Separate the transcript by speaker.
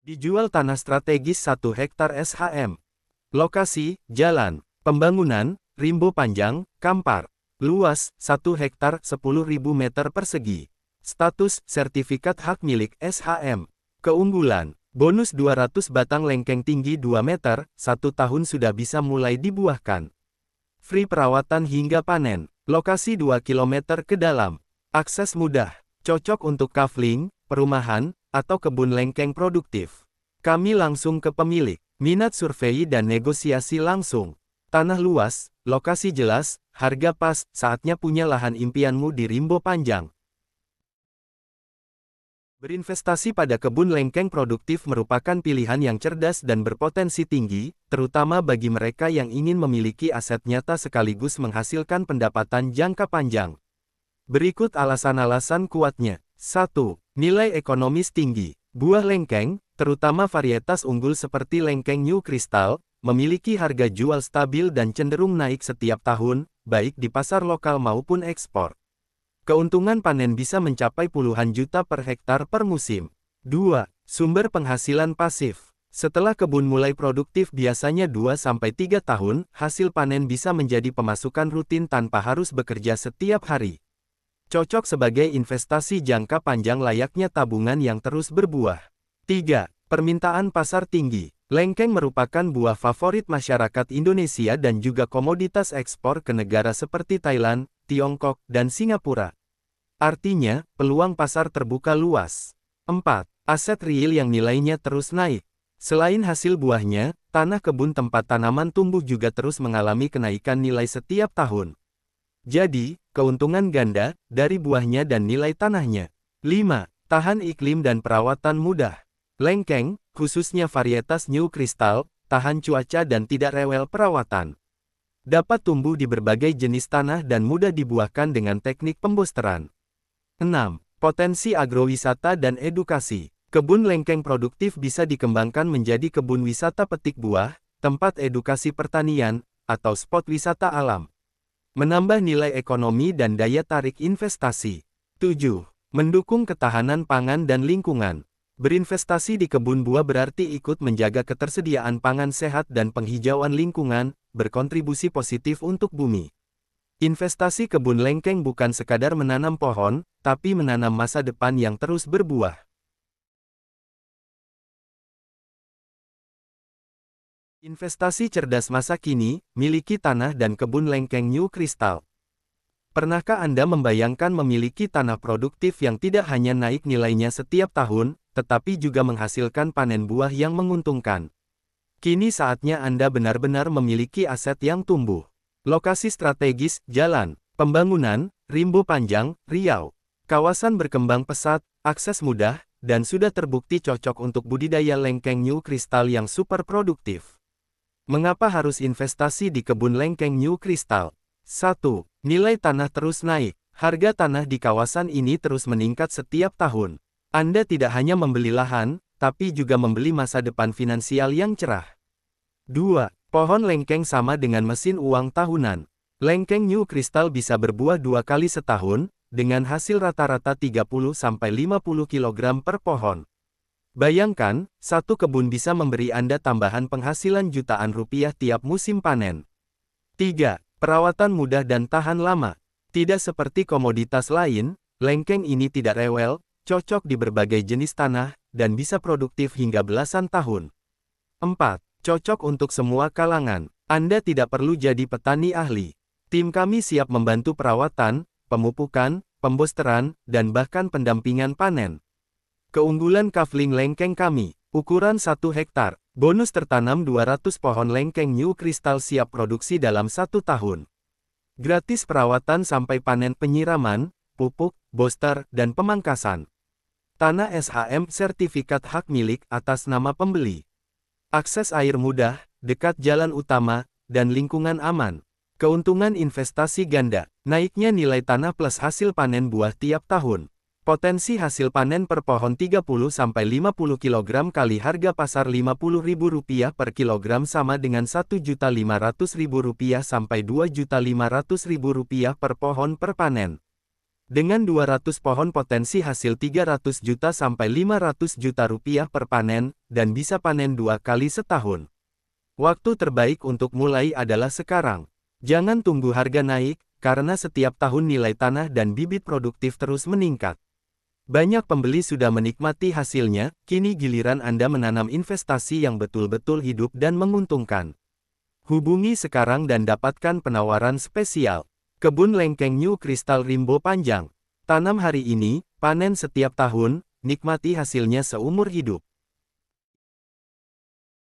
Speaker 1: Dijual tanah strategis 1 hektar SHM. Lokasi, jalan, pembangunan, Rimbo Panjang, Kampar. Luas, 1 hektar 10.000 meter persegi. Status, sertifikat hak milik SHM. Keunggulan, bonus 200 batang lengkeng tinggi 2 meter, 1 tahun sudah bisa mulai dibuahkan. Free perawatan hingga panen. Lokasi 2 km ke dalam. Akses mudah, cocok untuk kafling, perumahan, atau kebun lengkeng produktif. Kami langsung ke pemilik. Minat survei dan negosiasi langsung. Tanah luas, lokasi jelas, harga pas, saatnya punya lahan impianmu di Rimbo Panjang. Berinvestasi pada kebun lengkeng produktif merupakan pilihan yang cerdas dan berpotensi tinggi, terutama bagi mereka yang ingin memiliki aset nyata sekaligus menghasilkan pendapatan jangka panjang. Berikut alasan-alasan kuatnya. 1. Nilai ekonomis tinggi. Buah lengkeng, terutama varietas unggul seperti lengkeng New Crystal, memiliki harga jual stabil dan cenderung naik setiap tahun, baik di pasar lokal maupun ekspor. Keuntungan panen bisa mencapai puluhan juta per hektar per musim. 2. Sumber penghasilan pasif. Setelah kebun mulai produktif biasanya 2-3 tahun, hasil panen bisa menjadi pemasukan rutin tanpa harus bekerja setiap hari. Cocok sebagai investasi jangka panjang layaknya tabungan yang terus berbuah. 3. Permintaan pasar tinggi. Lengkeng merupakan buah favorit masyarakat Indonesia dan juga komoditas ekspor ke negara seperti Thailand, Tiongkok, dan Singapura. Artinya, peluang pasar terbuka luas. 4. Aset real yang nilainya terus naik. Selain hasil buahnya, tanah kebun tempat tanaman tumbuh juga terus mengalami kenaikan nilai setiap tahun. Jadi, keuntungan ganda dari buahnya dan nilai tanahnya. 5. Tahan iklim dan perawatan mudah. Lengkeng, khususnya varietas New Crystal, tahan cuaca dan tidak rewel perawatan. Dapat tumbuh di berbagai jenis tanah dan mudah dibuahkan dengan teknik pembosteran. 6. Potensi agrowisata dan edukasi. Kebun lengkeng produktif bisa dikembangkan menjadi kebun wisata petik buah, tempat edukasi pertanian, atau spot wisata alam. Menambah nilai ekonomi dan daya tarik investasi. 7. Mendukung ketahanan pangan dan lingkungan. Berinvestasi di kebun buah berarti ikut menjaga ketersediaan pangan sehat dan penghijauan lingkungan, berkontribusi positif untuk bumi. Investasi kebun lengkeng bukan sekadar menanam pohon, tapi menanam masa depan yang terus berbuah. Investasi cerdas masa kini, miliki tanah dan kebun lengkeng New Crystal. Pernahkah Anda membayangkan memiliki tanah produktif yang tidak hanya naik nilainya setiap tahun, tetapi juga menghasilkan panen buah yang menguntungkan? Kini saatnya Anda benar-benar memiliki aset yang tumbuh. Lokasi strategis, jalan, pembangunan, Rimbo Panjang, Riau. Kawasan berkembang pesat, akses mudah, dan sudah terbukti cocok untuk budidaya lengkeng New Crystal yang super produktif. Mengapa harus investasi di kebun lengkeng New Crystal? 1. Nilai tanah terus naik. Harga tanah di kawasan ini terus meningkat setiap tahun. Anda tidak hanya membeli lahan, tapi juga membeli masa depan finansial yang cerah. 2. Pohon lengkeng sama dengan mesin uang tahunan. Lengkeng New Crystal bisa berbuah 2 kali setahun, dengan hasil rata-rata 30-50 kg per pohon. Bayangkan, satu kebun bisa memberi Anda tambahan penghasilan jutaan rupiah tiap musim panen. 3. Perawatan mudah dan tahan lama. Tidak seperti komoditas lain, lengkeng ini tidak rewel, cocok di berbagai jenis tanah, dan bisa produktif hingga belasan tahun. 4. Cocok untuk semua kalangan. Anda tidak perlu jadi petani ahli. Tim kami siap membantu perawatan, pemupukan, pembosteran, dan bahkan pendampingan panen. Keunggulan kafling lengkeng kami, ukuran 1 hektar, bonus tertanam 200 pohon lengkeng New Crystal siap produksi dalam 1 tahun. Gratis perawatan sampai panen, penyiraman, pupuk, booster, dan pemangkasan. Tanah SHM sertifikat hak milik atas nama pembeli. Akses air mudah, dekat jalan utama, dan lingkungan aman. Keuntungan investasi ganda, naiknya nilai tanah plus hasil panen buah tiap tahun. Potensi hasil panen per pohon 30-50 kg kali harga pasar Rp50.000 per kilogram sama dengan Rp1.500.000 sampai Rp2.500.000 per pohon per panen. Dengan 200 pohon potensi hasil 300 juta sampai 500 juta rupiah per panen, dan bisa panen 2 kali setahun. Waktu terbaik untuk mulai adalah sekarang. Jangan tunggu harga naik, karena setiap tahun nilai tanah dan bibit produktif terus meningkat. Banyak pembeli sudah menikmati hasilnya, kini giliran Anda menanam investasi yang betul-betul hidup dan menguntungkan. Hubungi sekarang dan dapatkan penawaran spesial. Kebun lengkeng New Crystal Rimbo Panjang. Tanam hari ini, panen setiap tahun, nikmati hasilnya seumur hidup.